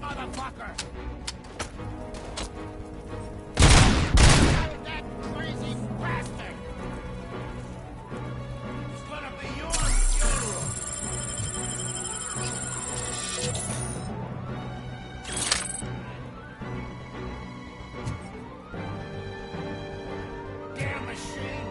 motherfucker! That crazy bastard! It's gonna be your funeral! Damn machine!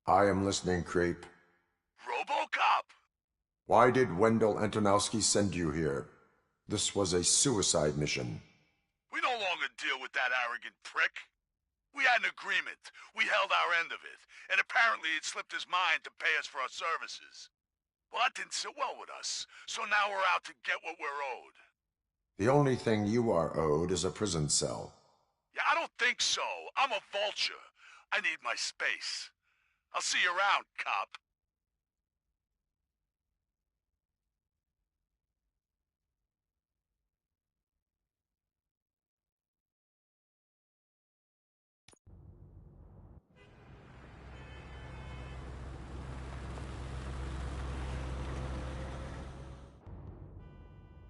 I am listening, Creep. RoboCop! Why did Wendell Antonowski send you here? This was a suicide mission. We no longer deal with that arrogant prick. We had an agreement. We held our end of it. And apparently it slipped his mind to pay us for our services. Well, that didn't sit well with us. So now we're out to get what we're owed. The only thing you are owed is a prison cell. Yeah, I don't think so. I'm a vulture. I need my space. I'll see you around, cop.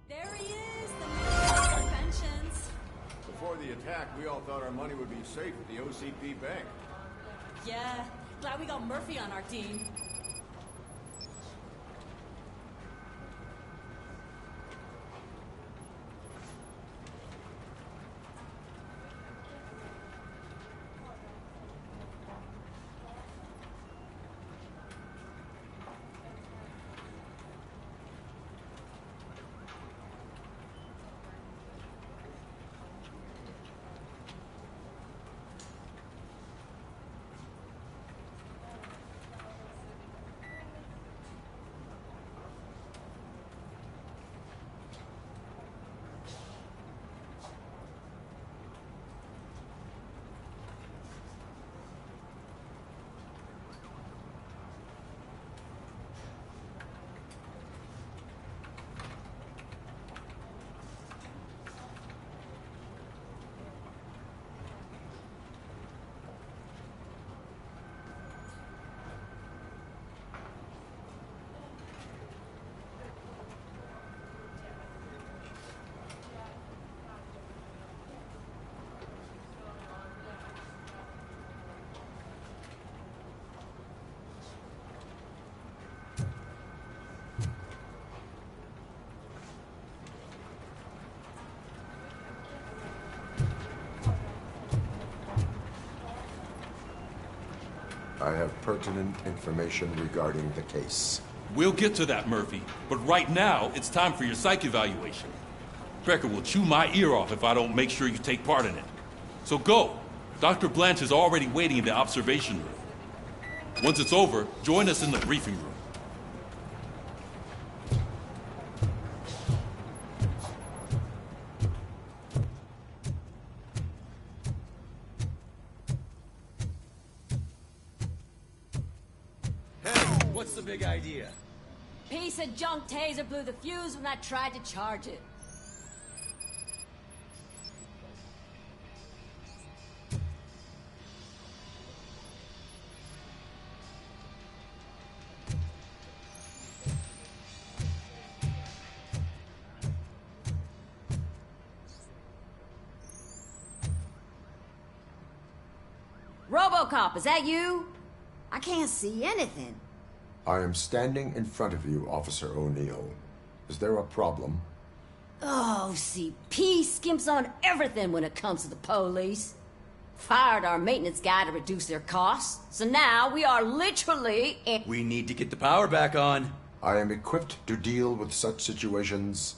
There he is, the man of conventions. Before the attack, we all thought our money would be safe at the OCP bank. Yeah, glad we got Murphy on our team. I have pertinent information regarding the case. We'll get to that, Murphy. But right now, it's time for your psych evaluation. Becker will chew my ear off if I don't make sure you take part in it. So go. Dr. Blanche is already waiting in the observation room. Once it's over, join us in the briefing room. What's the big idea? Piece of junk taser blew the fuse when I tried to charge it. RoboCop, is that you? I can't see anything. I am standing in front of you, Officer O'Neill. Is there a problem? Oh, CP skimps on everything when it comes to the police. Fired our maintenance guy to reduce their costs, so now we are literally in... We need to get the power back on. I am equipped to deal with such situations.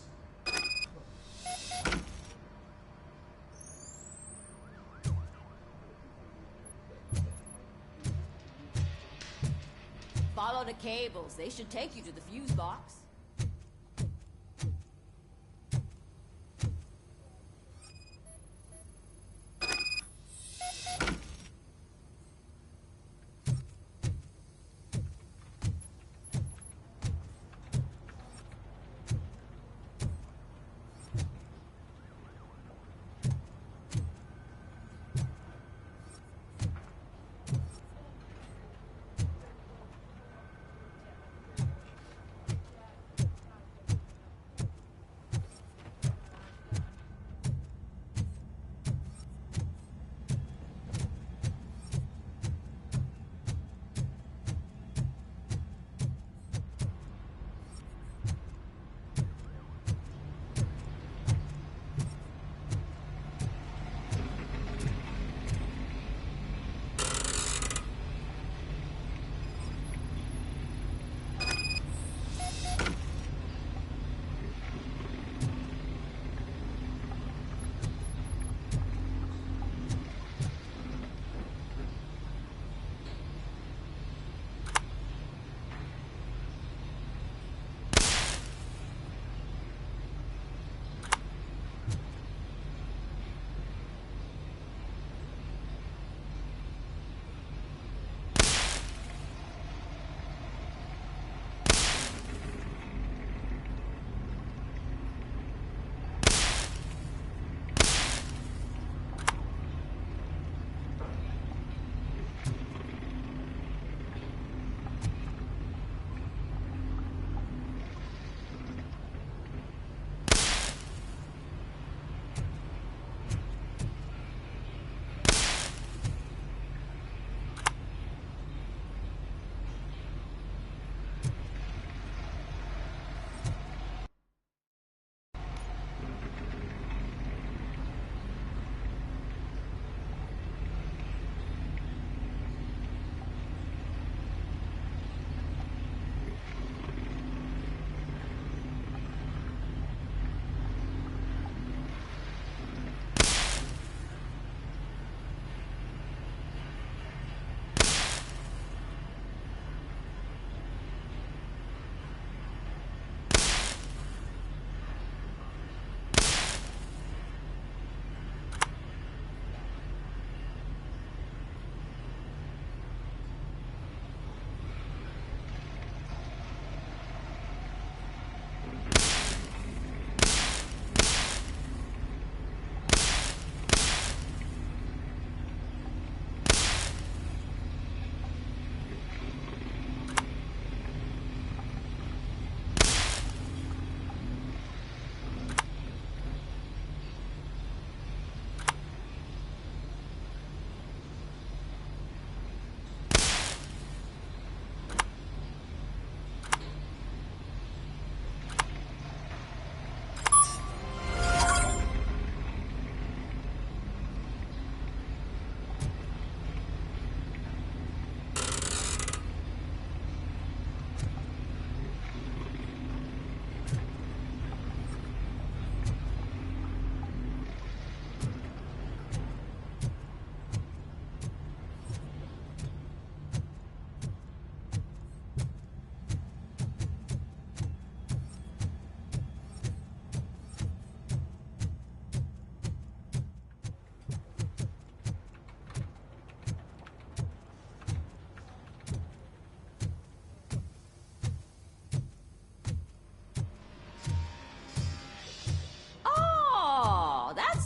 Follow the cables. They should take you to the fuse box.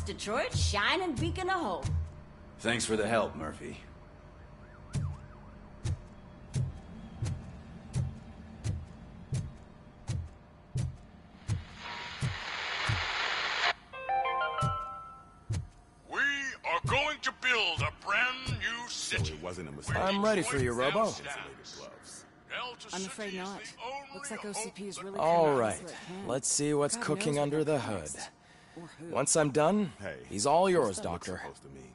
Detroit's shining beacon of hope. Thanks for the help, Murphy. We are going to build a brand new city. So it wasn't wasn't a mistake. I'm ready for you, Robo. Gloves. I'm afraid not. Looks like OCP's really All coming right, so it can. let's see what's God cooking knows under what the comes hood. next. Or who. Once I'm done, Hey, he's all yours, what's that Doctor. supposed to mean?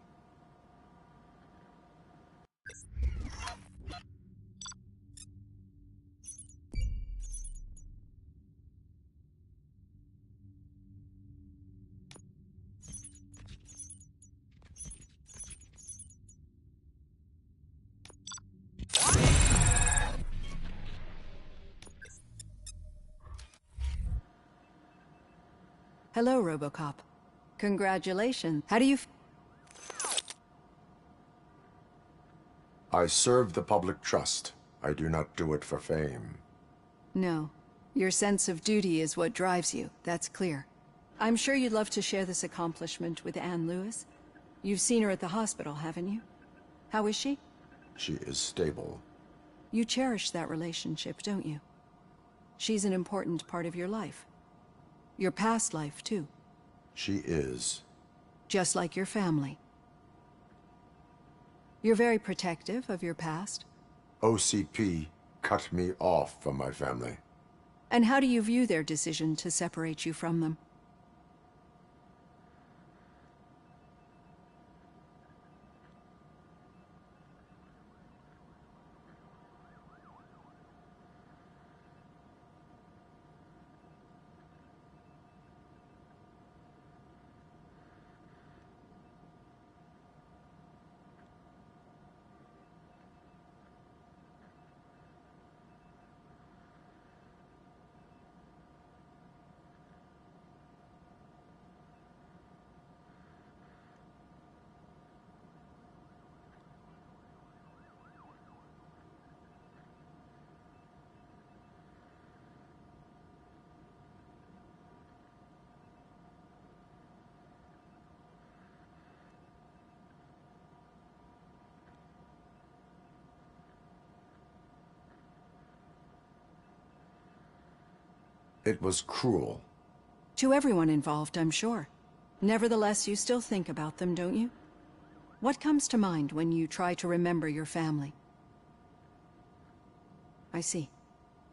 Hello, RoboCop. Congratulations. How do you... I serve the public trust. I do not do it for fame. No. Your sense of duty is what drives you. That's clear. I'm sure you'd love to share this accomplishment with Anne Lewis. You've seen her at the hospital, haven't you? How is she? She is stable. You cherish that relationship, don't you? She's an important part of your life. Your past life, too. She is. Just like your family. You're very protective of your past. OCP cut me off from my family. And how do you view their decision to separate you from them? It was cruel. To everyone involved, I'm sure. Nevertheless, you still think about them, don't you? What comes to mind when you try to remember your family? I see.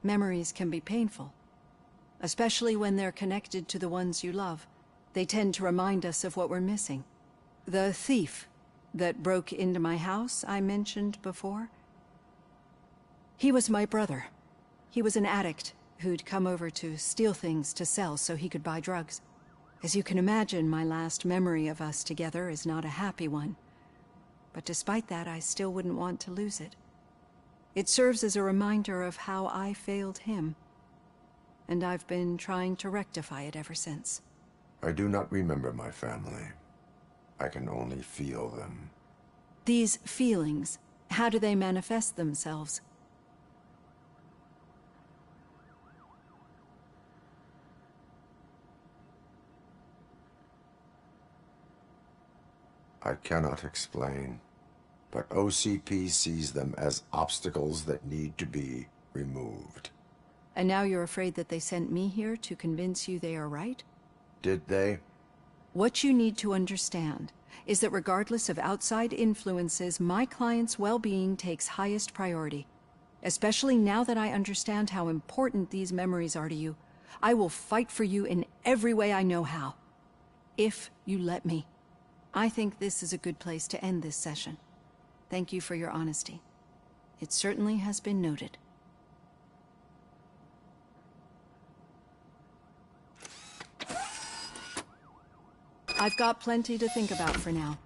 Memories can be painful. Especially when they're connected to the ones you love. They tend to remind us of what we're missing. The thief that broke into my house I mentioned before? He was my brother. He was an addict who'd come over to steal things to sell so he could buy drugs. As you can imagine, my last memory of us together is not a happy one. But despite that, I still wouldn't want to lose it. It serves as a reminder of how I failed him. And I've been trying to rectify it ever since. I do not remember my family. I can only feel them. These feelings, how do they manifest themselves? I cannot explain, but OCP sees them as obstacles that need to be removed. And now you're afraid that they sent me here to convince you they are right? Did they? What you need to understand is that regardless of outside influences, my client's well-being takes highest priority. Especially now that I understand how important these memories are to you, I will fight for you in every way I know how. If you let me. I think this is a good place to end this session. Thank you for your honesty. It certainly has been noted. I've got plenty to think about for now.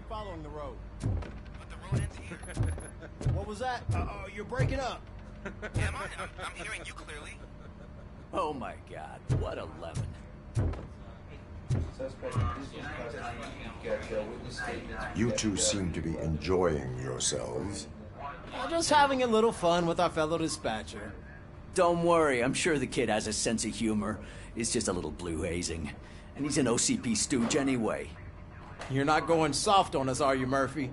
keep following the road. But the road ends here. What was that? You're breaking up. Am I? I'm hearing you clearly. Oh my god, what a lemon. You two seem to be enjoying yourselves. Just having a little fun with our fellow dispatcher. Don't worry, I'm sure the kid has a sense of humor. It's just a little blue hazing. And he's an OCP stooge anyway. You're not going soft on us, are you, Murphy?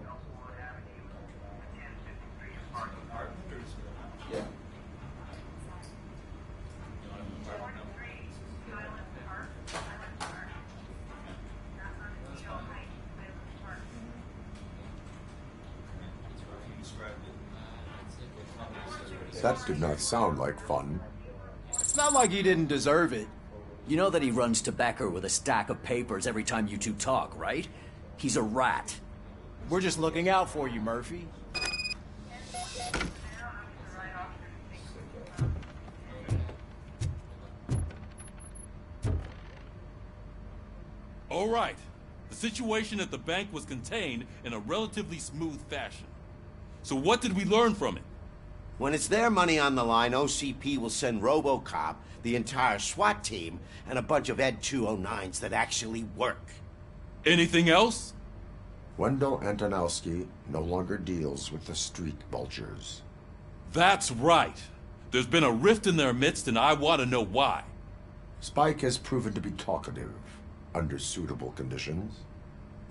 That did not sound like fun. It's not like he didn't deserve it. You know that he runs to Becker with a stack of papers every time you two talk, right? He's a rat. We're just looking out for you, Murphy. All right. The situation at the bank was contained in a relatively smooth fashion. So what did we learn from it? When it's their money on the line, OCP will send RoboCop, the entire SWAT team, and a bunch of Ed 209s that actually work. Anything else? Wendell Antonowski no longer deals with the street vultures. That's right. There's been a rift in their midst, and I want to know why. Spike has proven to be talkative, under suitable conditions.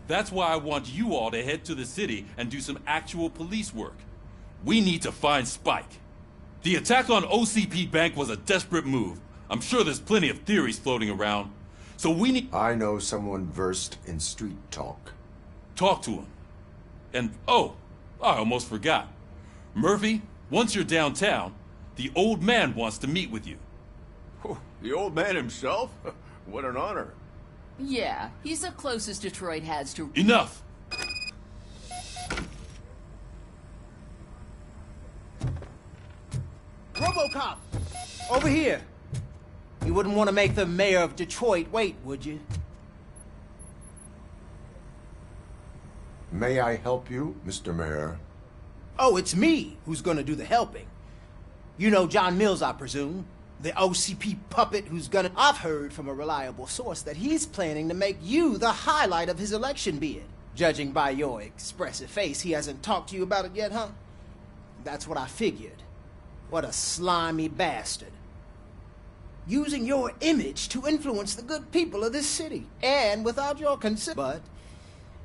That's why I want you all to head to the city and do some actual police work. We need to find Spike. The attack on OCP Bank was a desperate move. I'm sure there's plenty of theories floating around. So we need... I know someone versed in street talk. Talk to him. And, oh, I almost forgot. Murphy, once you're downtown, the old man wants to meet with you. The old man himself? What an honor. Yeah, he's the closest Detroit has to... Enough! RoboCop! Over here! You wouldn't want to make the mayor of Detroit wait, would you? May I help you, Mr. Mayor? Oh, it's me who's gonna do the helping. You know John Mills, I presume. The OCP puppet who's gonna... I've heard from a reliable source that he's planning to make you the highlight of his election bid. Judging by your expressive face, he hasn't talked to you about it yet, huh? That's what I figured. What a slimy bastard. Using your image to influence the good people of this city. And without your consent. But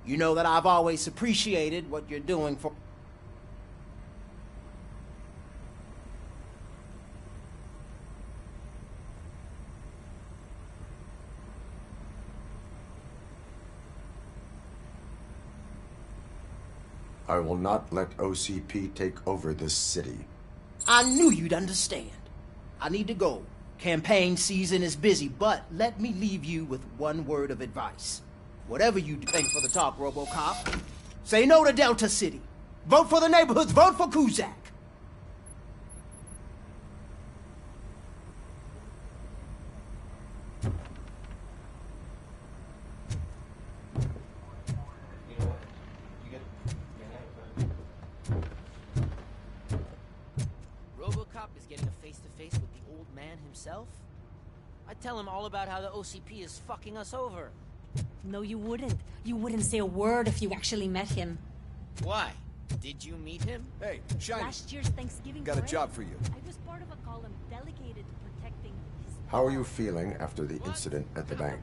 you know that I've always appreciated what you're doing for... I will not let OCP take over this city. I knew you'd understand. I need to go. Campaign season is busy, but let me leave you with one word of advice. Whatever you do, thanks for the talk, RoboCop. Say no to Delta City. Vote for the neighborhoods. Vote for Kuzak. RoboCop is getting a face-to-face with the old man himself? I'd tell him all about how the OCP is fucking us over. No, you wouldn't. You wouldn't say a word if you actually met him. Why? Did you meet him? Hey, Shiny. Last year's Thanksgiving Got a parade, job for you. I was part of a column delegated to protecting his... How are you feeling after the incident at the bank?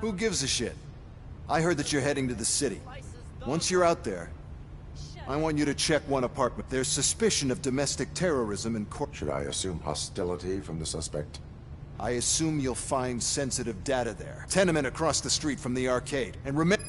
Who gives a shit? I heard that you're heading to the city. Once you're out there, I want you to check one apartment. There's suspicion of domestic terrorism and Should I assume hostility from the suspect? I assume you'll find sensitive data there. Tenement across the street from the arcade. And remember...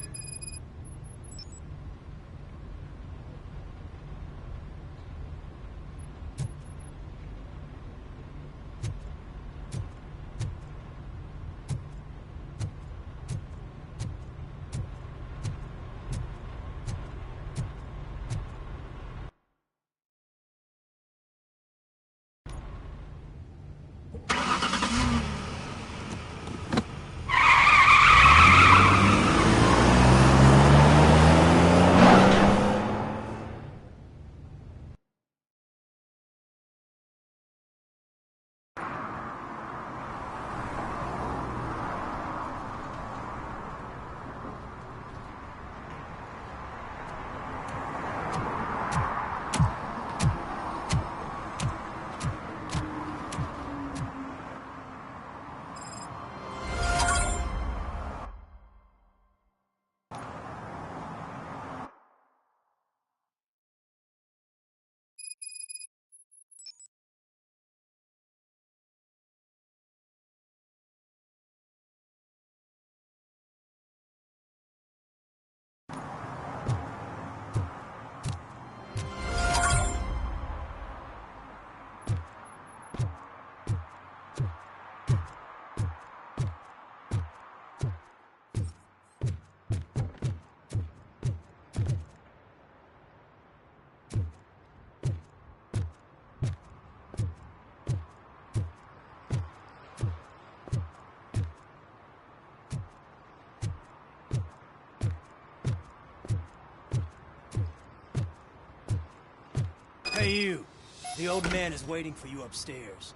The old man is waiting for you upstairs.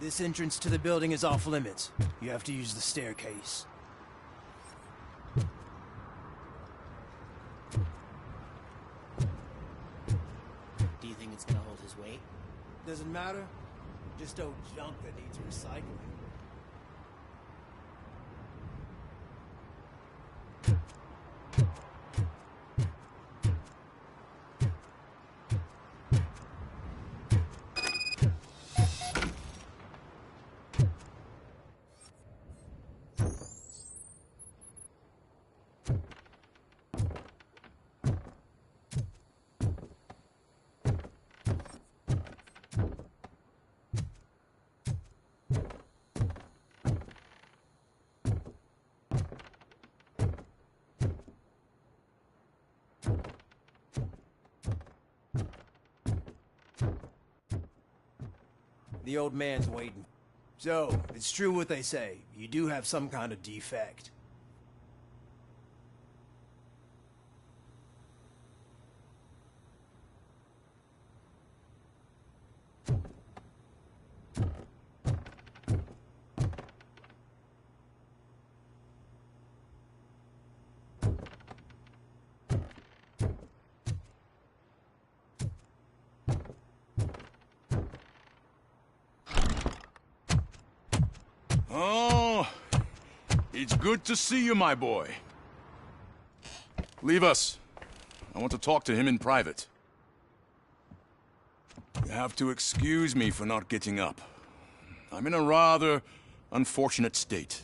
This entrance to the building is off limits. You have to use the staircase. Do you think it's gonna hold his weight? Doesn't matter. Just old junk that needs recycling. The old man's waiting. So, it's true what they say. You do have some kind of defect. Oh, it's good to see you, my boy. Leave us. I want to talk to him in private. You have to excuse me for not getting up. I'm in a rather unfortunate state.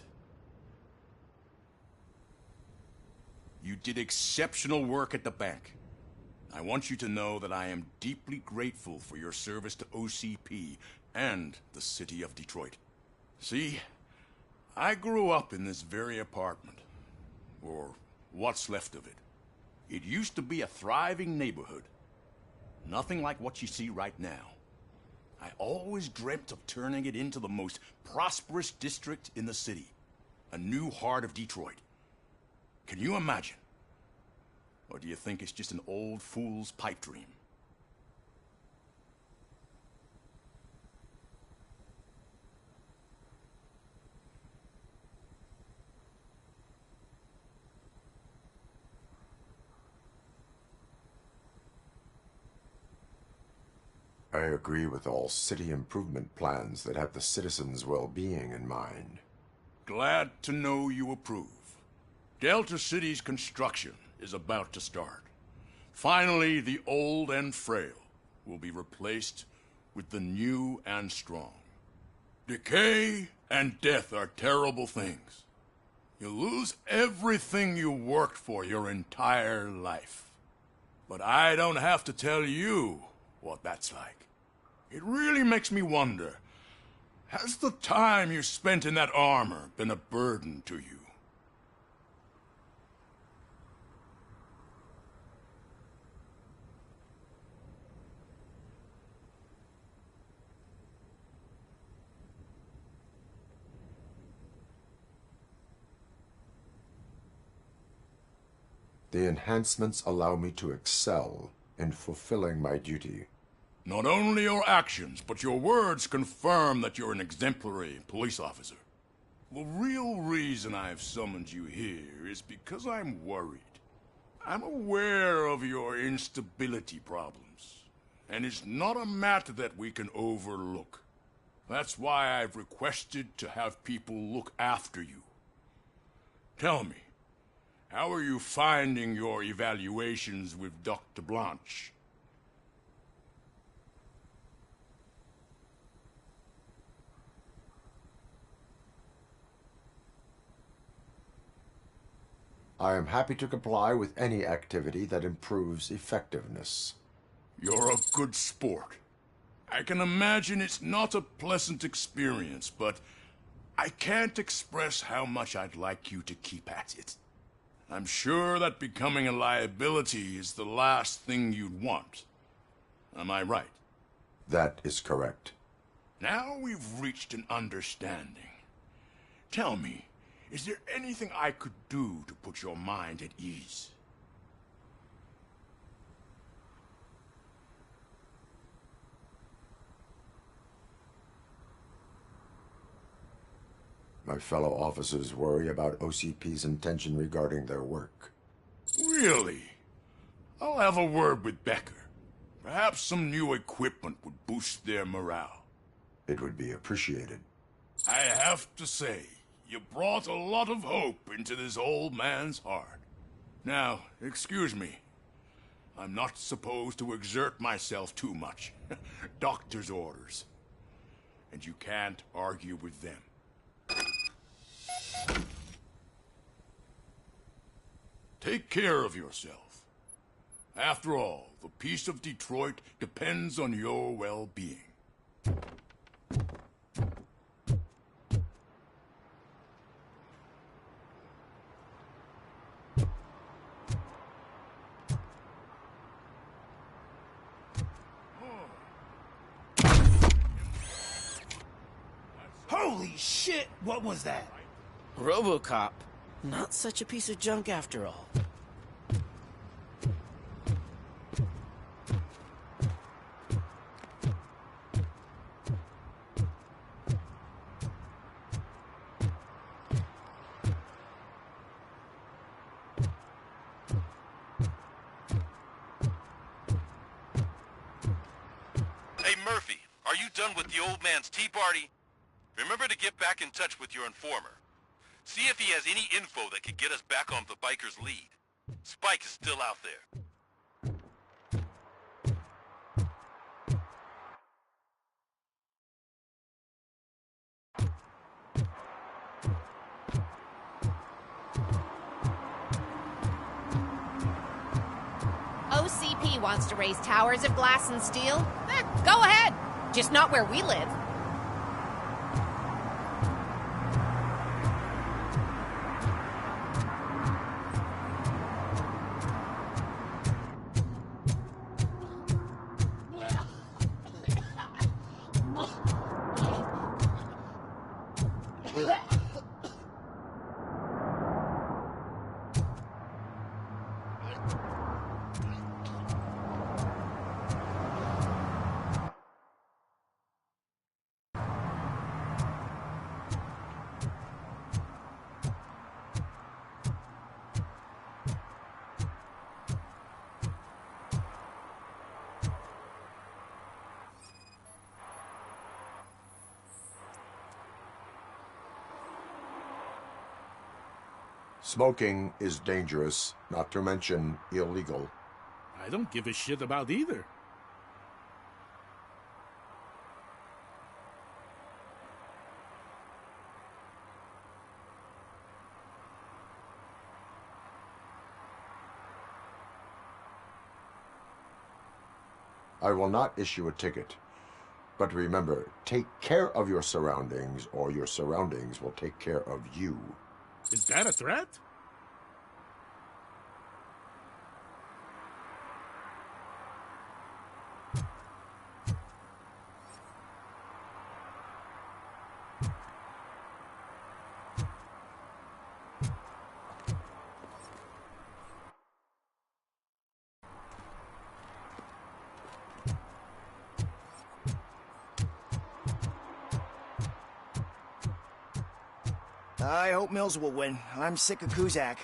You did exceptional work at the bank. I want you to know that I am deeply grateful for your service to OCP and the city of Detroit. See, I grew up in this very apartment, or what's left of it. It used to be a thriving neighborhood. Nothing like what you see right now. I always dreamt of turning it into the most prosperous district in the city. A new heart of Detroit. Can you imagine? Or do you think it's just an old fool's pipe dream? I agree with all city improvement plans that have the citizens' well-being in mind. Glad to know you approve. Delta City's construction is about to start. Finally, the old and frail will be replaced with the new and strong. Decay and death are terrible things. You lose everything you worked for your entire life. But I don't have to tell you what that's like. It really makes me wonder, has the time you spent in that armor been a burden to you? The enhancements allow me to excel in fulfilling my duty. Not only your actions, but your words confirm that you're an exemplary police officer. The real reason I've summoned you here is because I'm worried. I'm aware of your instability problems, and it's not a matter that we can overlook. That's why I've requested to have people look after you. Tell me, how are you finding your evaluations with Dr. Blanche? I am happy to comply with any activity that improves effectiveness. You're a good sport. I can imagine it's not a pleasant experience, but I can't express how much I'd like you to keep at it. I'm sure that becoming a liability is the last thing you'd want. Am I right? That is correct. Now we've reached an understanding. Tell me, is there anything I could do to put your mind at ease? My fellow officers worry about OCP's intention regarding their work. Really? I'll have a word with Becker. Perhaps some new equipment would boost their morale. It would be appreciated. I have to say, you brought a lot of hope into this old man's heart. Now, excuse me. I'm not supposed to exert myself too much. Doctor's orders. And you can't argue with them. Take care of yourself. After all, the peace of Detroit depends on your well-being. Holy shit! What was that? RoboCop. Not such a piece of junk after all. Hey, Murphy, are you done with the old man's tea party? Remember to get back in touch with your informer. See if he has any info that could get us back on the biker's lead. Spike is still out there. OCP wants to raise towers of glass and steel? Go ahead. Just not where we live. Smoking is dangerous, not to mention illegal. I don't give a shit about either. I will not issue a ticket. But remember, take care of your surroundings, or your surroundings will take care of you. Is that a threat? I hope Mills will win. I'm sick of Kuzak.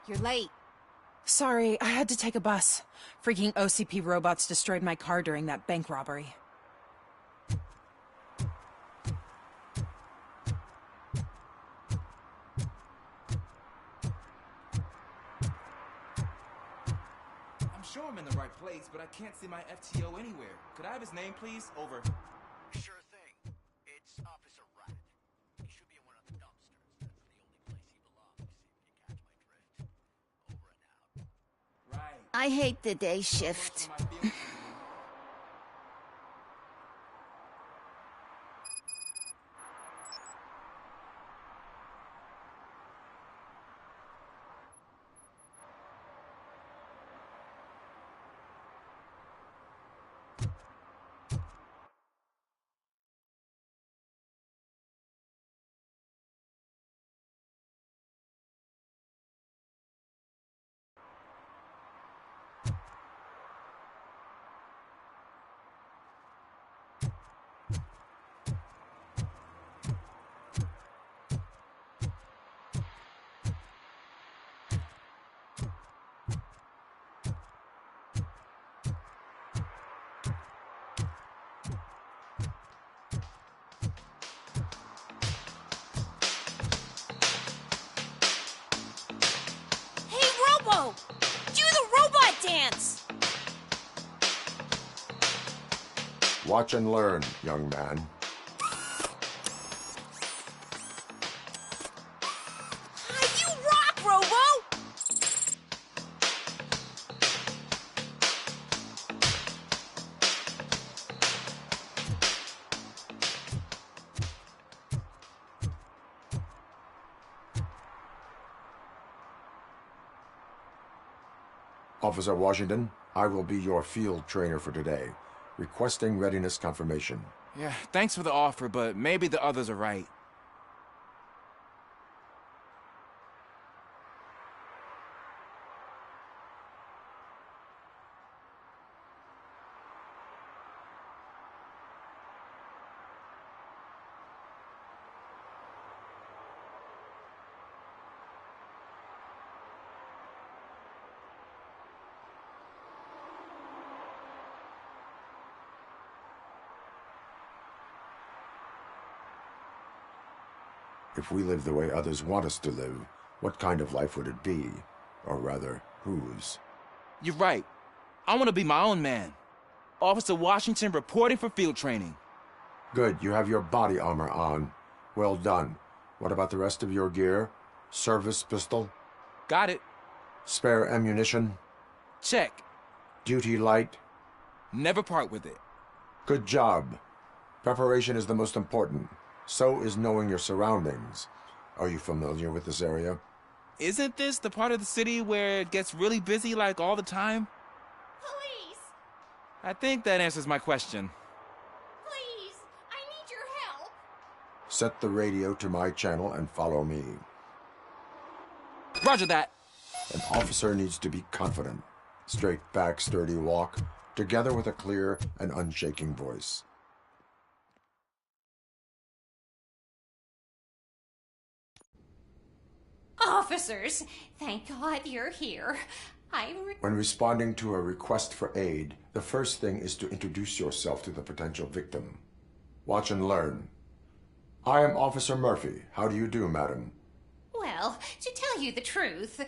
You're late. Sorry, I had to take a bus. Freaking OCP robots destroyed my car during that bank robbery. I'm sure I'm in the right place, but I can't see my FTO anywhere. Could I have his name, please? Over. Sure thing. It's Officer Rat. He should be in one of the dumpsters. That's the only place he belongs, if you catch my drift. Over and out. Right. I hate the day shift. Robo! Do the robot dance! Watch and learn, young man. You rock, Robo! Officer Washington, I will be your field trainer for today. Requesting readiness confirmation. Yeah, thanks for the offer, but maybe the others are right. If we live the way others want us to live, what kind of life would it be? Or rather, whose? You're right. I want to be my own man. Officer Washington reporting for field training. Good, you have your body armor on. Well done. What about the rest of your gear? Service pistol? Got it. Spare ammunition? Check. Duty light? Never part with it. Good job. Preparation is the most important. So is knowing your surroundings. Are you familiar with this area? Isn't this the part of the city where it gets really busy like all the time? Police! I think that answers my question. Please! I need your help! Set the radio to my channel and follow me. Roger that. An officer needs to be confident. Straight back, sturdy walk, together with a clear and unshaking voice. Officers, thank God you're here. When responding to a request for aid, the first thing is to introduce yourself to the potential victim. Watch and learn. I am Officer Murphy. How do you do, madam? Well, to tell you the truth...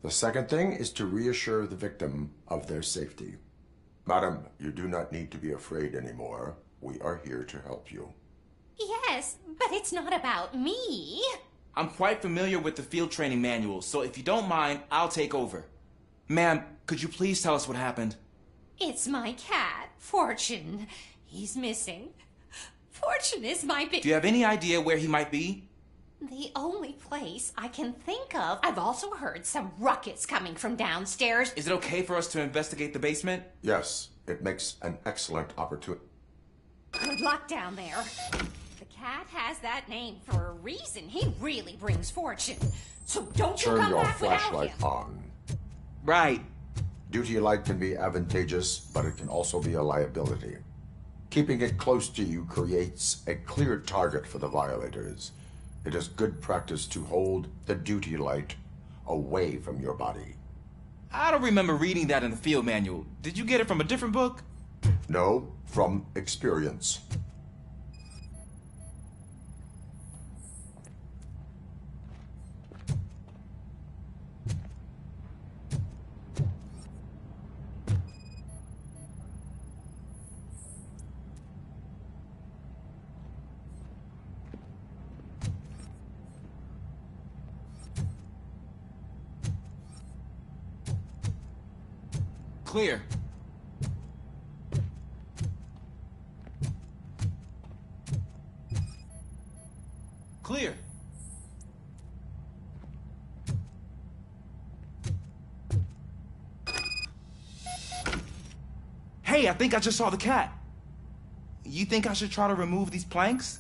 The second thing is to reassure the victim of their safety. Madam, you do not need to be afraid anymore. We are here to help you. Yes, but it's not about me. I'm quite familiar with the field training manual, so if you don't mind, I'll take over. Ma'am, could you please tell us what happened? It's my cat, Fortune. He's missing. Fortune is my Do you have any idea where he might be? The only place I can think of. I've also heard some ruckus coming from downstairs. Is it okay for us to investigate the basement? Yes, it makes an excellent opportunity. Good luck down there. The cat has that name for a reason. He really brings fortune. So don't you Turn come your back without flashlight him. on. Right. Duty light can be advantageous, but it can also be a liability. Keeping it close to you creates a clear target for the violators. It is good practice to hold the duty light away from your body. I don't remember reading that in the field manual. Did you get it from a different book? No, from experience. Clear. Clear. Hey, I think I just saw the cat. You think I should try to remove these planks?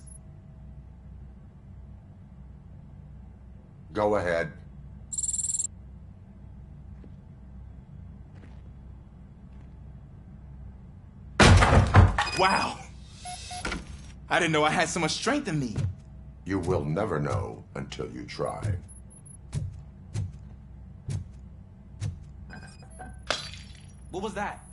Go ahead. Wow. I didn't know I had so much strength in me. You will never know until you try. What was that?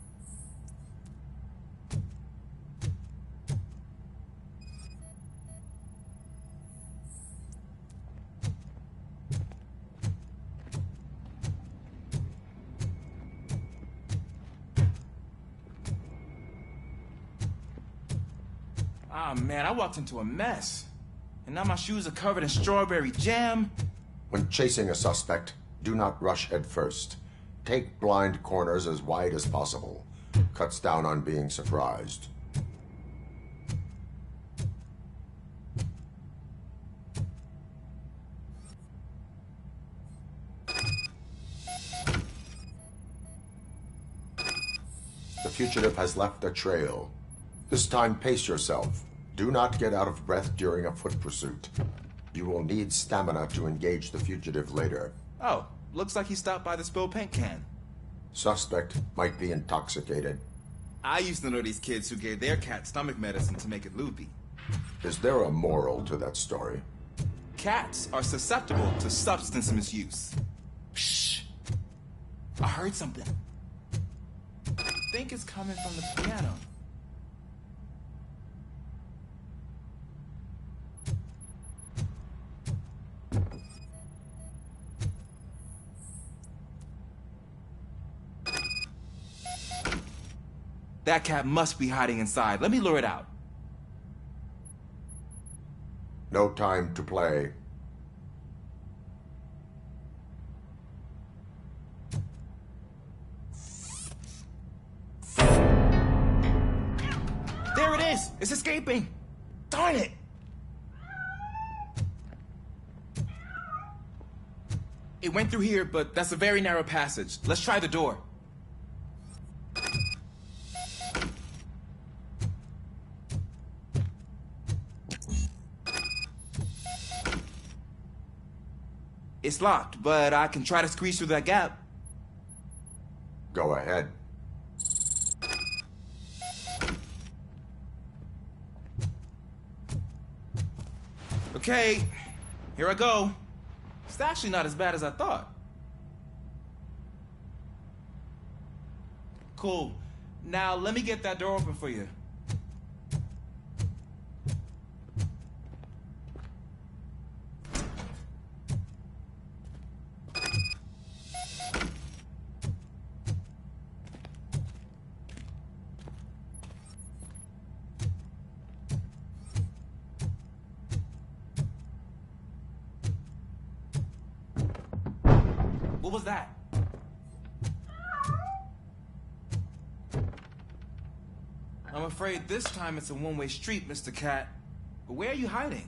Ah, man, I walked into a mess. And now my shoes are covered in strawberry jam. When chasing a suspect, do not rush head first. Take blind corners as wide as possible. Cuts down on being surprised. The fugitive has left a trail. This time, pace yourself. Do not get out of breath during a foot pursuit. You will need stamina to engage the fugitive later. Oh, looks like he stopped by the spilled paint can. Suspect might be intoxicated. I used to know these kids who gave their cat stomach medicine to make it loopy. Is there a moral to that story? Cats are susceptible to substance misuse. Shh. I heard something. I think it's coming from the piano. That cat must be hiding inside. Let me lure it out. No time to play. There it is! It's escaping! Darn it! It went through here, but that's a very narrow passage. Let's try the door. It's locked, but I can try to squeeze through that gap. Go ahead. Okay, here I go. It's actually not as bad as I thought. Cool. Now let me get that door open for you. What was that? I'm afraid this time it's a one-way street, Mr. Cat. But where are you hiding?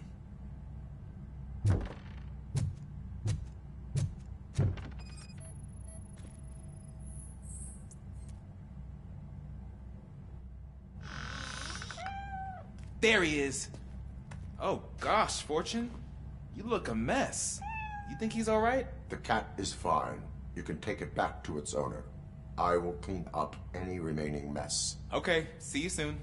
There he is. Oh gosh, Fortune. You look a mess. You think he's all right? The cat is fine. You can take it back to its owner. I will clean up any remaining mess. Okay, see you soon.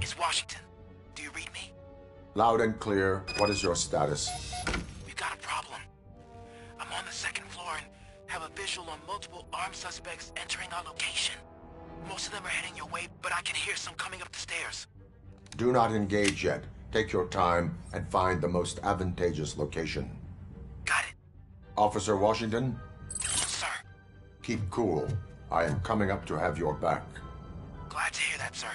It's Washington. Do you read me? Loud and clear. What is your status? We've got a problem. I'm on the second floor and have a visual on multiple armed suspects entering our location. Most of them are heading your way, but I can hear some coming up the stairs. Do not engage yet. Take your time and find the most advantageous location. Got it. Officer Washington? Sir. Keep cool. I am coming up to have your back. Glad to hear that, sir.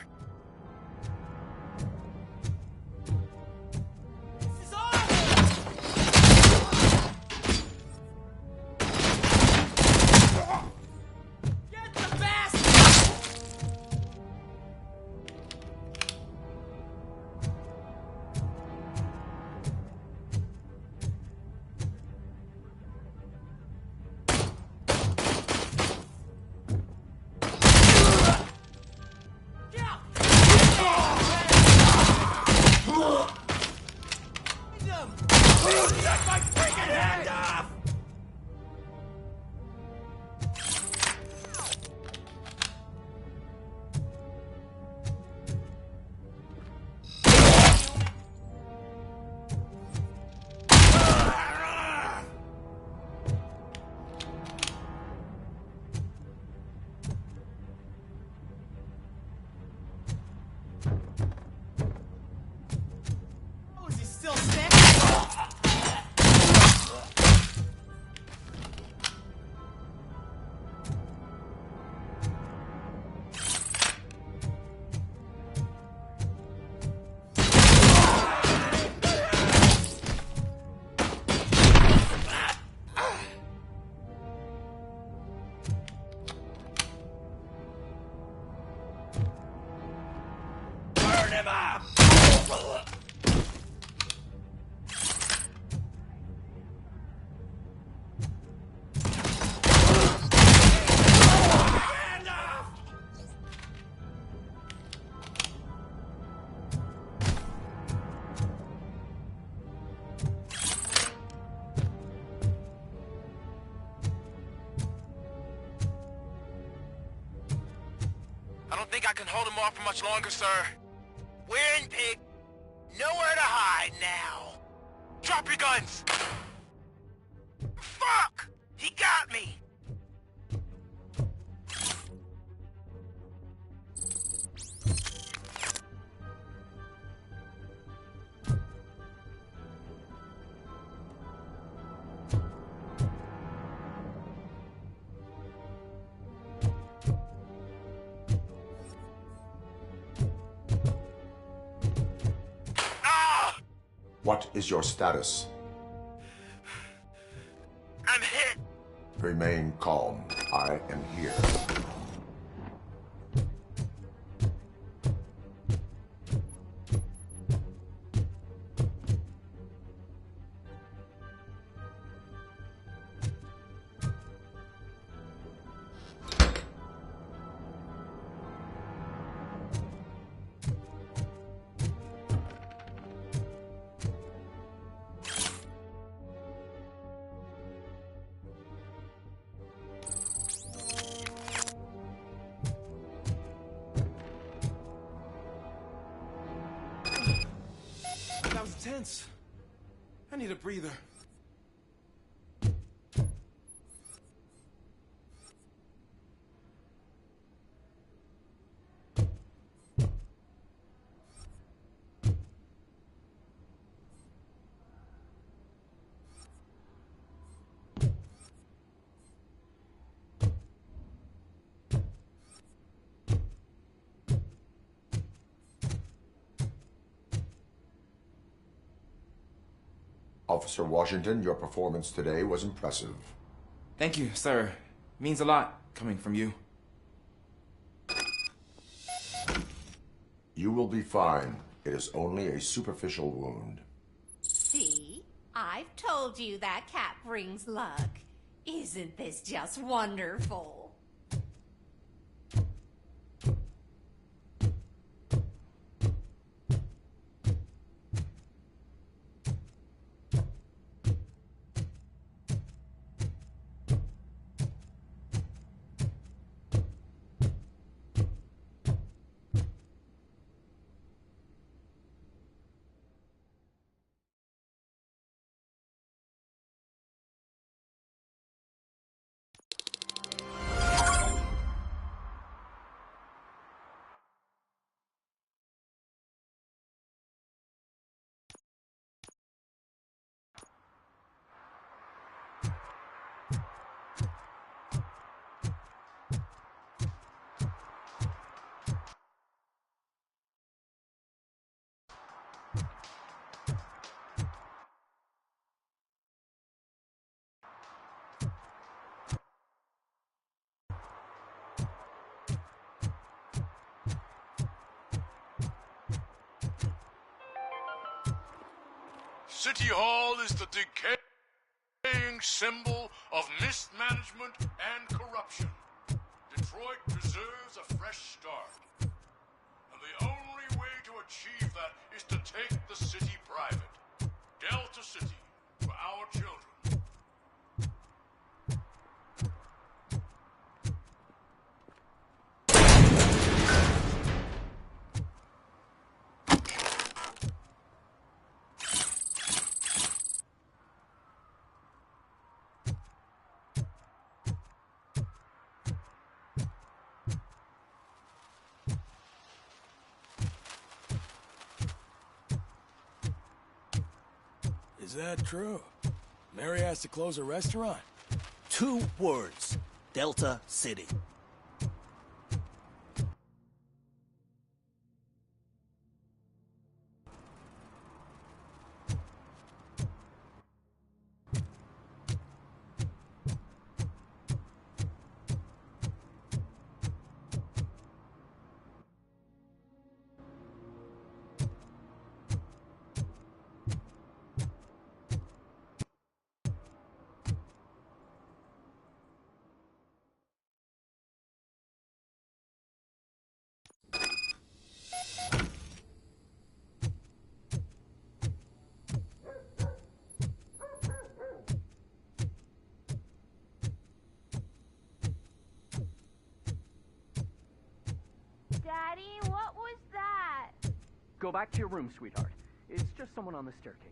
I don't think I can hold him off for much longer, sir. We're in, pig. Nowhere to hide now. Drop your guns! Fuck! He got me! What is your status? I'm hit! Remain calm. I am here. That was tense. I need a breather. Officer Washington, your performance today was impressive. Thank you, sir. Means a lot coming from you. You will be fine. It is only a superficial wound. See? I've told you that cat brings luck. Isn't this just wonderful? City Hall is the decaying symbol of mismanagement and corruption. Detroit deserves a fresh start. And the only way to achieve that is to take the city private. Delta City, for our children. Is that true? Mary has to close a restaurant? 2 words. Delta City. Daddy, what was that? Go back to your room, sweetheart. It's just someone on the staircase.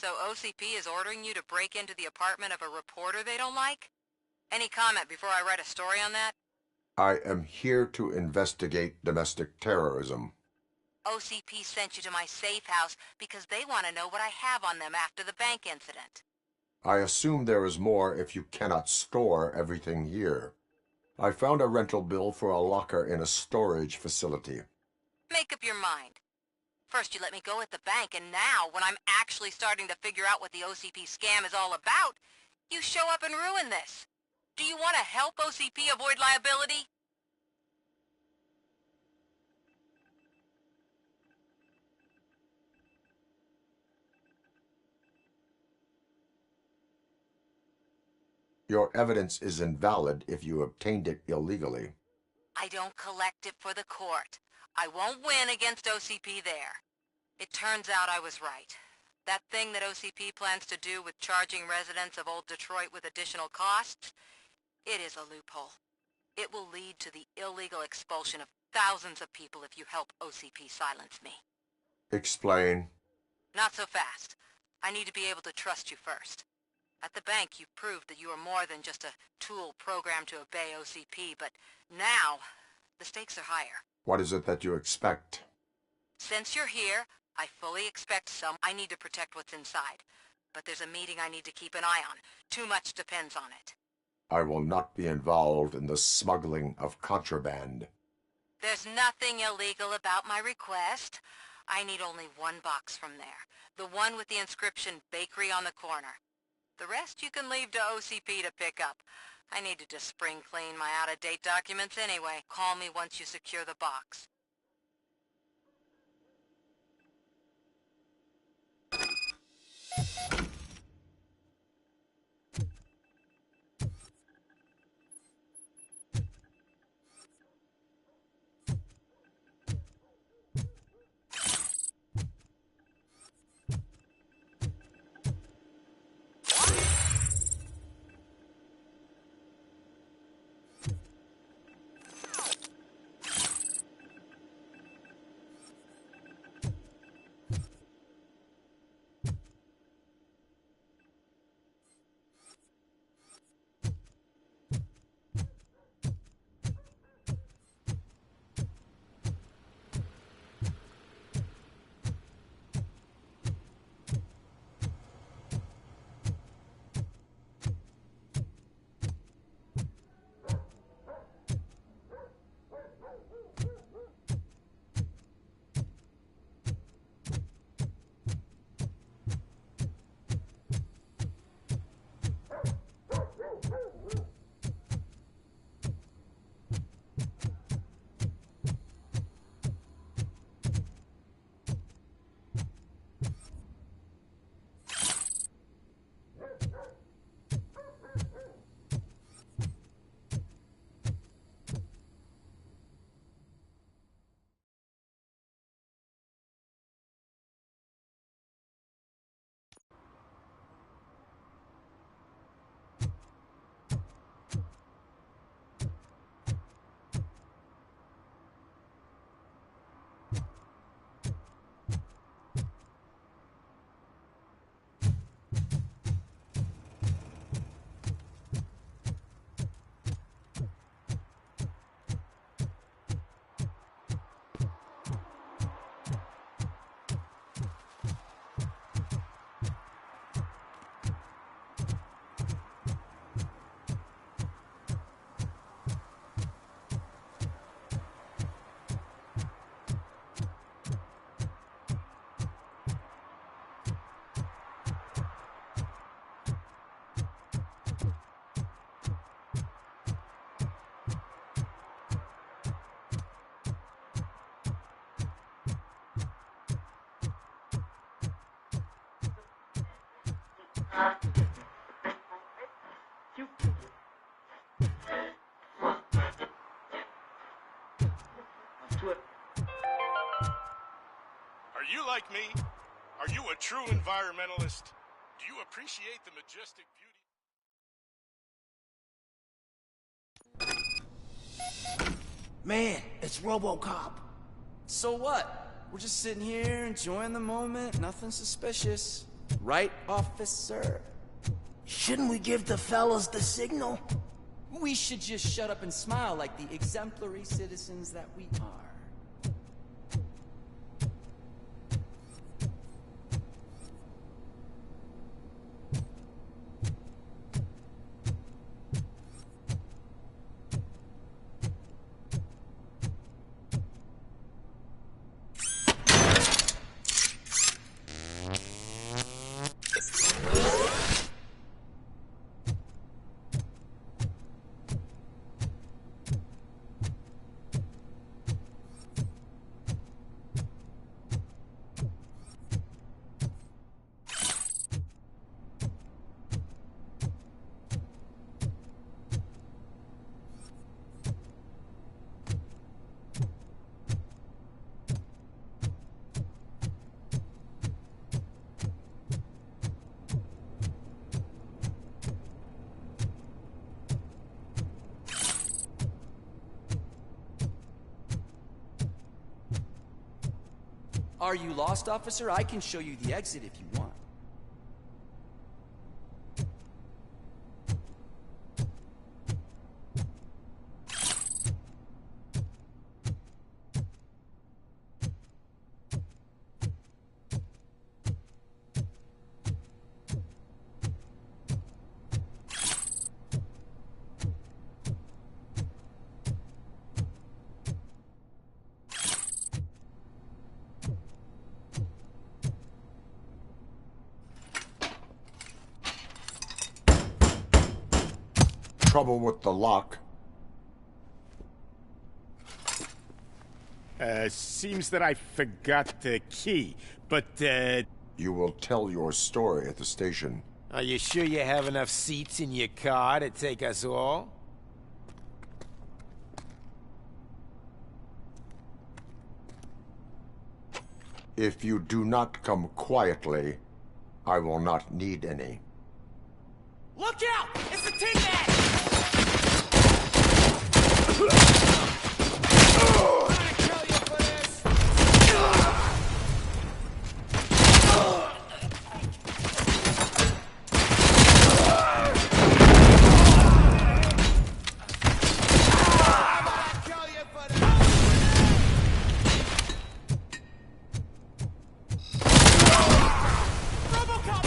So OCP is ordering you to break into the apartment of a reporter they don't like? Any comment before I write a story on that? I am here to investigate domestic terrorism. OCP sent you to my safe house because they want to know what I have on them after the bank incident. I assume there is more if you cannot store everything here. I found a rental bill for a locker in a storage facility. Make up your mind. First you let me go at the bank, and now, when I'm actually starting to figure out what the OCP scam is all about, you show up and ruin this. Do you want to help OCP avoid liability? Your evidence is invalid if you obtained it illegally. I don't collect it for the court. I won't win against OCP there. It turns out I was right. That thing that OCP plans to do with charging residents of Old Detroit with additional costs, it is a loophole. It will lead to the illegal expulsion of thousands of people if you help OCP silence me. Explain. Not so fast. I need to be able to trust you first. At the bank, you proved that you are more than just a tool programmed to obey OCP, but now, the stakes are higher. What is it that you expect? Since you're here, I fully expect I need to protect what's inside. But there's a meeting I need to keep an eye on. Too much depends on it. I will not be involved in the smuggling of contraband. There's nothing illegal about my request. I need only one box from there. The one with the inscription Bakery on the corner. The rest you can leave to OCP to pick up. I need to just spring clean my out-of-date documents anyway. Call me once you secure the box. Are you like me? Are you a true environmentalist? Do you appreciate the majestic beauty? Man, it's RoboCop. So what? We're just sitting here enjoying the moment, nothing suspicious. Right, officer? Shouldn't we give the fellas the signal? We should just shut up and smile like the exemplary citizens that we are. Are you lost, officer? I can show you the exit if you want. Trouble with the lock. Seems that I forgot the key, but, You will tell your story at the station. Are you sure you have enough seats in your car to take us all? If you do not come quietly, I will not need any. Look out! It's the Tin Man! RoboCop!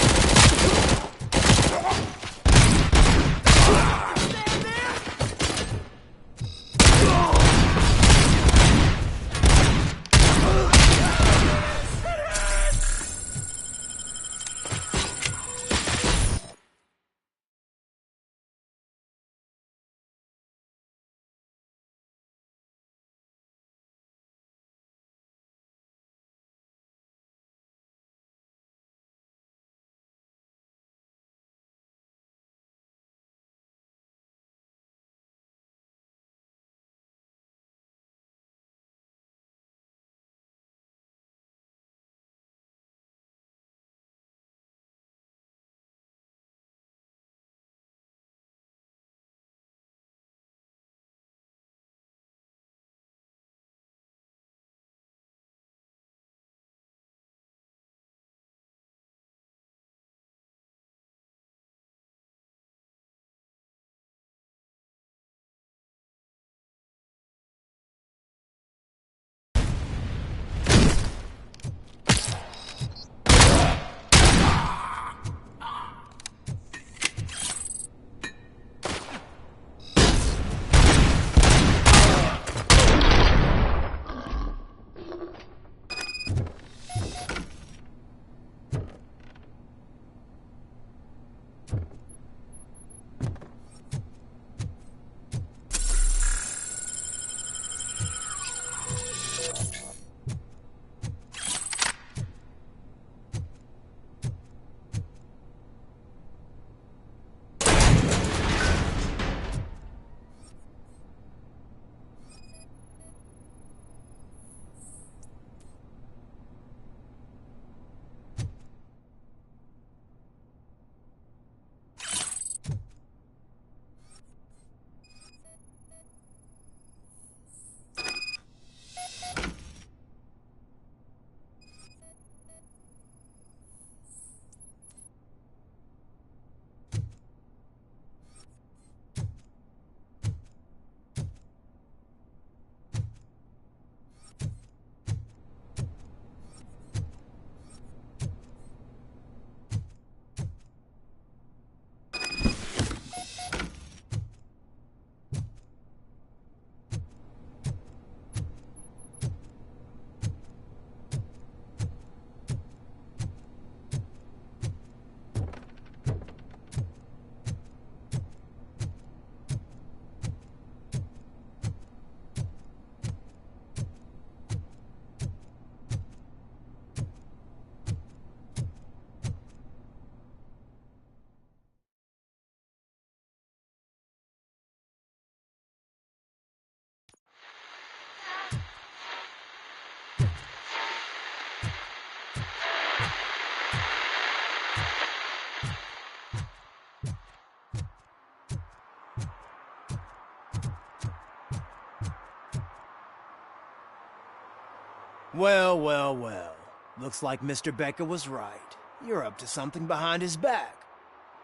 Well, well, well. Looks like Mr. Becker was right. You're up to something behind his back.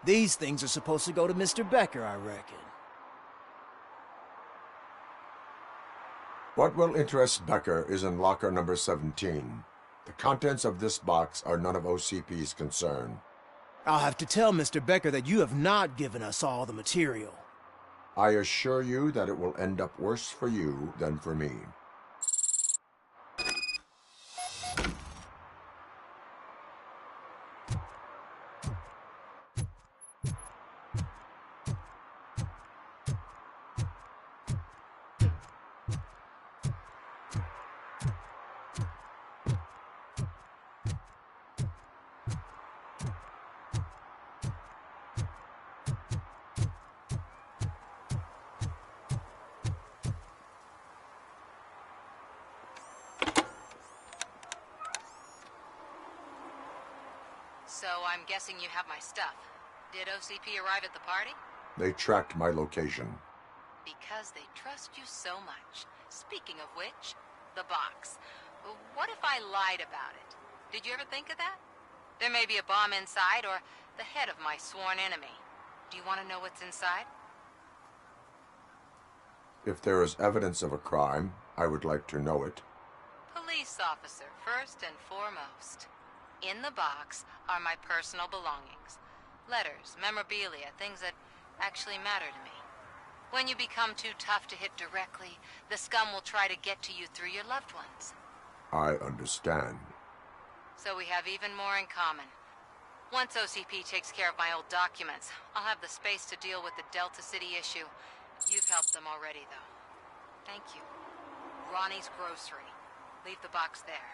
These things are supposed to go to Mr. Becker, I reckon. What will interest Becker is in locker number 17. The contents of this box are none of OCP's concern. I'll have to tell Mr. Becker that you have not given us all the material. I assure you that it will end up worse for you than for me. So I'm guessing you have my stuff. Did OCP arrive at the party? They tracked my location. Because they trust you so much. Speaking of which, the box. What if I lied about it? Did you ever think of that? There may be a bomb inside, or the head of my sworn enemy. Do you want to know what's inside? If there is evidence of a crime, I would like to know it. Police officer, first and foremost. In the box are my personal belongings. Letters, memorabilia, things that actually matter to me. When you become too tough to hit directly, the scum will try to get to you through your loved ones. I understand. So we have even more in common. Once OCP takes care of my old documents, I'll have the space to deal with the Delta City issue. You've helped them already, though. Thank you. Ronnie's Grocery. Leave the box there.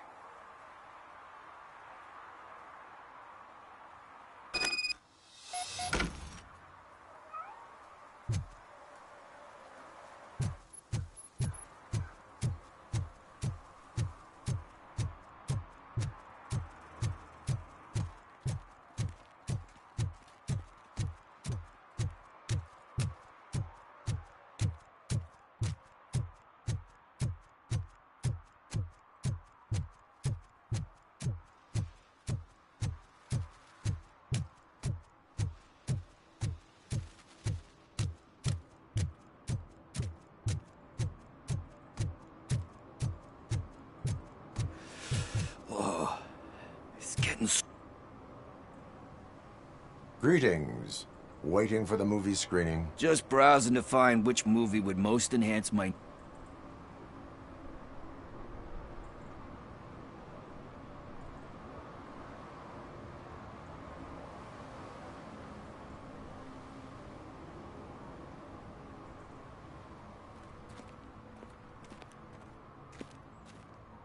Greetings. Waiting for the movie screening. Just browsing to find which movie would most enhance my...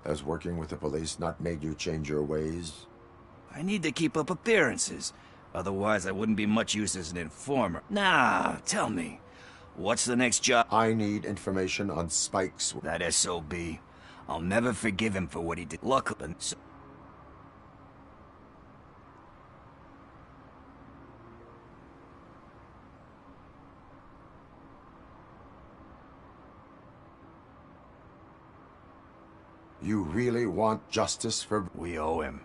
Has working with the police not made you change your ways? I need to keep up appearances. Otherwise, I wouldn't be much use as an informer. Nah, tell me. What's the next job? I need information on Spike's... That SOB. I'll never forgive him for what he did. Luckily... You really want justice for... We owe him.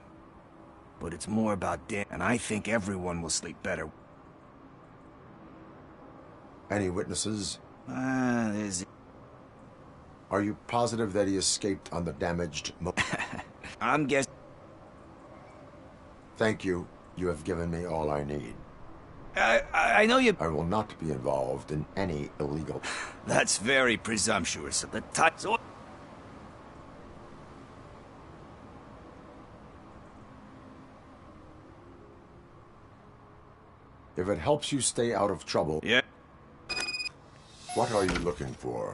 But it's more about Dan, and I think everyone will sleep better. Any witnesses? There's... Are you positive that he escaped on the damaged... I'm guessing... Thank you. You have given me all I need. I know you... I will not be involved in any illegal... That's very presumptuous of the type... If it helps you stay out of trouble... Yeah? What are you looking for?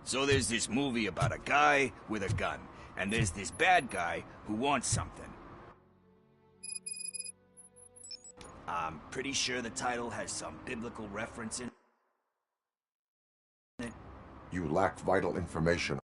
So there's this movie about a guy with a gun, and there's this bad guy who wants something. I'm pretty sure the title has some biblical reference in it. You lack vital information.